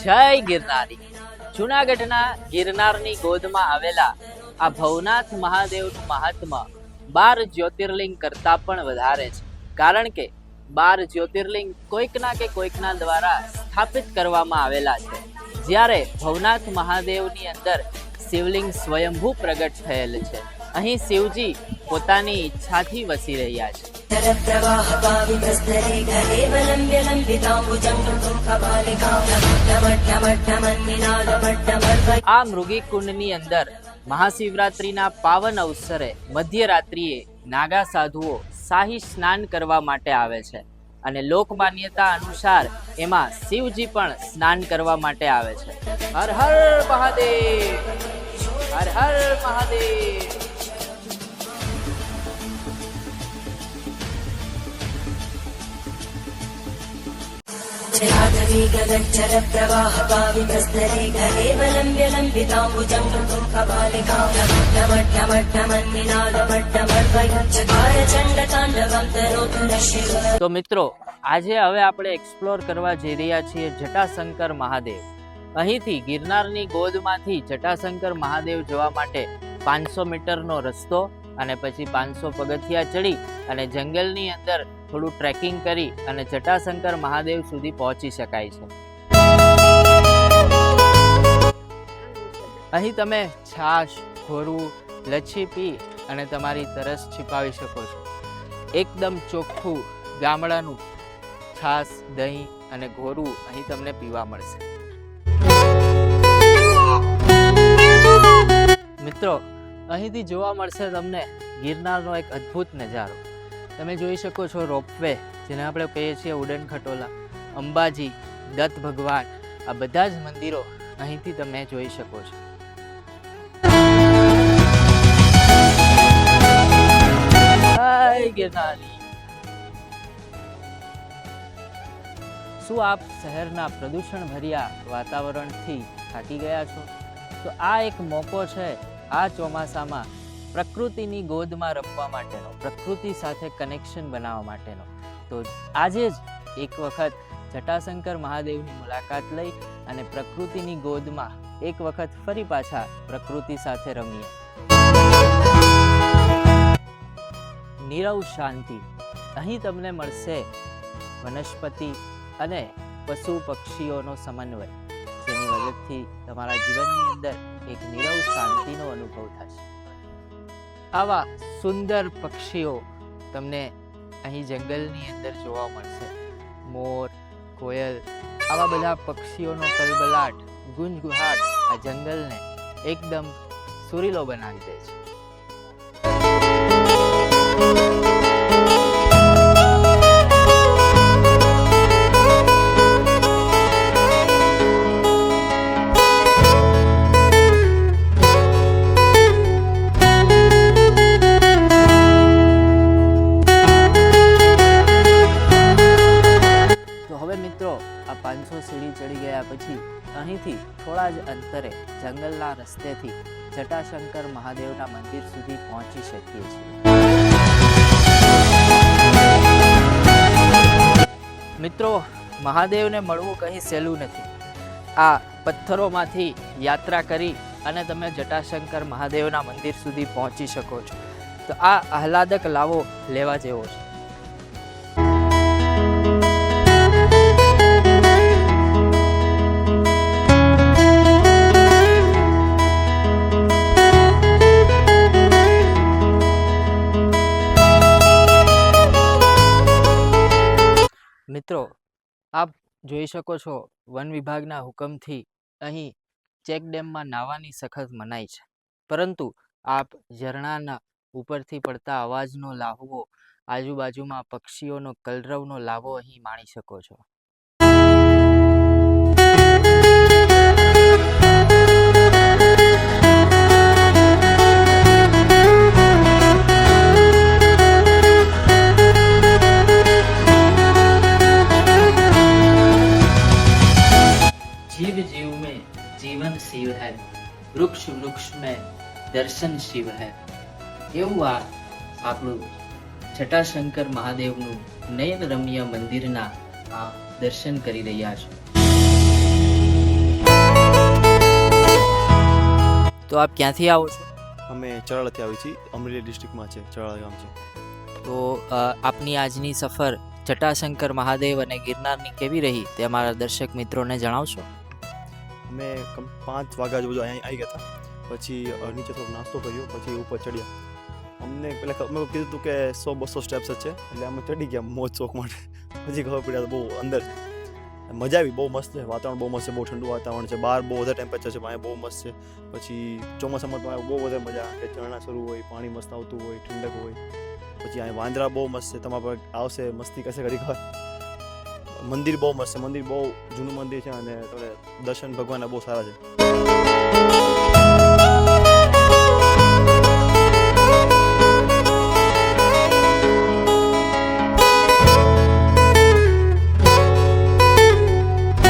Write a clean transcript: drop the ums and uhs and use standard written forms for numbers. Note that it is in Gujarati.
જય ગિરનારી. જૂનાગઢના ગિરનારની ગોદમાં આવેલા આ ભવનાથ મહાદેવનું મહાત્મ્ય 12 જ્યોતિર્લિંગ કરતા પણ વધારે છે. કારણ કે 12 જ્યોતિર્લિંગ કોઈકના કે કોઈકના દ્વારા સ્થાપિત કરવામાં આવેલા છે. જ્યારે ભવનાથ મહાદેવની અંદર શિવલિંગ સ્વયંભૂ પ્રગટ થયેલ છે. અહીં શિવજી પોતાની ઈચ્છાથી વસી રહ્યા છે. આ મૃગી કુંડની અંદર મહાશિવરાત્રીના પાવન અવસરે મધ્યરાત્રિએ નાગા સાધુઓ શાહી સ્નાન કરવા માટે આવે છે અને લોકમાન્યતા અનુસાર એમાં શિવજી પણ સ્નાન કરવા માટે આવે છે. હર હર મહાદેવ, હર હર મહાદેવ. તો મિત્રો, આજે હવે આપણે એક્સપ્લોર કરવા જઈ રહ્યા છીએ જટાશંકર મહાદેવ. અહીંથી ગિરનારની ગોદમાંથી જટાશંકર મહાદેવ જવા માટે 500 મીટરનો રસ્તો અને પછી 500 પગથિયા ચડી અને જંગલની અંદર થોડું ટ્રેકિંગ કરી અને જટાશંકર મહાદેવ સુધી પહોંચી શકાય છે. અહીં તમે છાશ, ખોરું, લચ્છી પી અને તમારી તરસ छिपाવી શકો છો. એકદમ ચોખ્ખું ગામડાનું છાશ, દહીં અને ઘોરું અહીં તમને પીવા મળશે. મિત્રો, અહીંથી જોવા મળશે તમને ગિરનારનો એક અદ્ભુત નજારો. તમે જોઈ શકો છો રોપવે, જેને આપણે કહીએ છીએ ઉડન ખટોલા, અંબાજી, દત્ત ભગવાન, આ બધા જ મંદિરો અહીંથી તમે જોઈ શકો છો. જય ગિરનારી. શું આપ શહેરના પ્રદૂષણ ભર્યા વાતાવરણથી થાકી ગયા છો? તો આ એક મોકો છે આ ચોમાસામાં પ્રકૃતિની ગોદમાં રમવા માટેનો, પ્રકૃતિ સાથે કનેક્શન બનાવવા માટેનો. તો આજે જ એક વખત જટાશંકર મહાદેવની મુલાકાત લઈ અને પ્રકૃતિની ગોદમાં એક વખત ફરી પાછા પ્રકૃતિ સાથે રમીએ. નીરવ શાંતિ. અહીં તમને મળશે વનસ્પતિ અને પશુ પક્ષીઓનો સમન્વય, જેની મદદથી તમારા જીવનની અંદર એક નીરવ શાંતિનો અનુભવ થશે. આવા સુંદર પક્ષીઓ તમને અહીં જંગલની અંદર જોવા મળશે. મોર, કોયલ, આવા બધા પક્ષીઓનો કલબલાટ, ગુંજગુહાટ આ જંગલને એકદમ સુરીલો બનાવી દે છે. આ 500 સીડી ચડી ગયા પછી અહીંથી થોડા જ અંતરે જંગલના રસ્તેથી જટાશંકર મહાદેવના મંદિર સુધી પહોંચી શકીએ છીએ. મિત્રો, મહાદેવને મળવું કંઈ સહેલું નથી. આ પથ્થરોમાંથી યાત્રા કરી અને તમે જટાશંકર મહાદેવના મંદિર સુધી પહોંચી શકો છો. તો આ આહલાદક લાવો લેવા જેવો છે. મિત્રો, આપ જોઈ શકો છો વન વિભાગના હુકમથી અહીં ચેક ડેમમાં નાહવાની સખત મનાઈ છે. પરંતુ આપ ઝરણાના ઉપરથી પડતા અવાજનો લાહવો, આજુબાજુમાં પક્ષીઓનો કલરવનો લાહવો અહીં માણી શકો છો. जीव जीव में जीवन शिव है, વૃક્ષ વૃક્ષ મેં દર્શન શિવ હૈ. એવું આ આપણું જટાશંકર મહાદેવનું નયન રમ્ય મંદિરના આ દર્શન કરી રહ્યા છો. તો આપ ક્યાંથી આવો છો? અમે ચરાળાથી આવી છીએ. અમરેલી ડિસ્ટ્રિક્ટમાં છે, ચરાળા ગામ છે. તો આપની આજની સફર જટાશંકર મહાદેવ અને ગિરનારની કેવી રહી તે અમારા દર્શક મિત્રોને જણાવશો? અમે 5 વાગ્યા જેવું અહીં આવી ગયા હતા. પછી નીચે થોડો નાસ્તો કર્યો, પછી ઉપર ચડ્યા. અમને પહેલાં અમે કીધું હતું કે 100-200 સ્ટેપ્સ જ છે, એટલે અમે ચડી ગયા મોજ શોખ માટે. પછી ખબર પડ્યા તો બહુ અંદર છે. મજા આવી, બહુ મસ્ત છે. વાતાવરણ બહુ મસ્ત છે, બહુ ઠંડુ વાતાવરણ છે. બહાર બહુ વધારે ટેમ્પરેચર છે, પણ અહીંયા બહુ મસ્ત છે. પછી ચોમાસામાં તો અહીંયા બહુ વધારે મજા આવે, ઝરણા શરૂ હોય, પાણી મસ્ત આવતું હોય, ઠંડક હોય. પછી અહીંયા વાંદરા બહુ મસ્ત છે, તમારા પર આવશે, મસ્તી કરશે ઘડીક વાર. મંદિર બહુ મસ્ત છે, મંદિર બહુ જૂનું મંદિર છે અને દર્શન ભગવાનના બહુ સારા છે.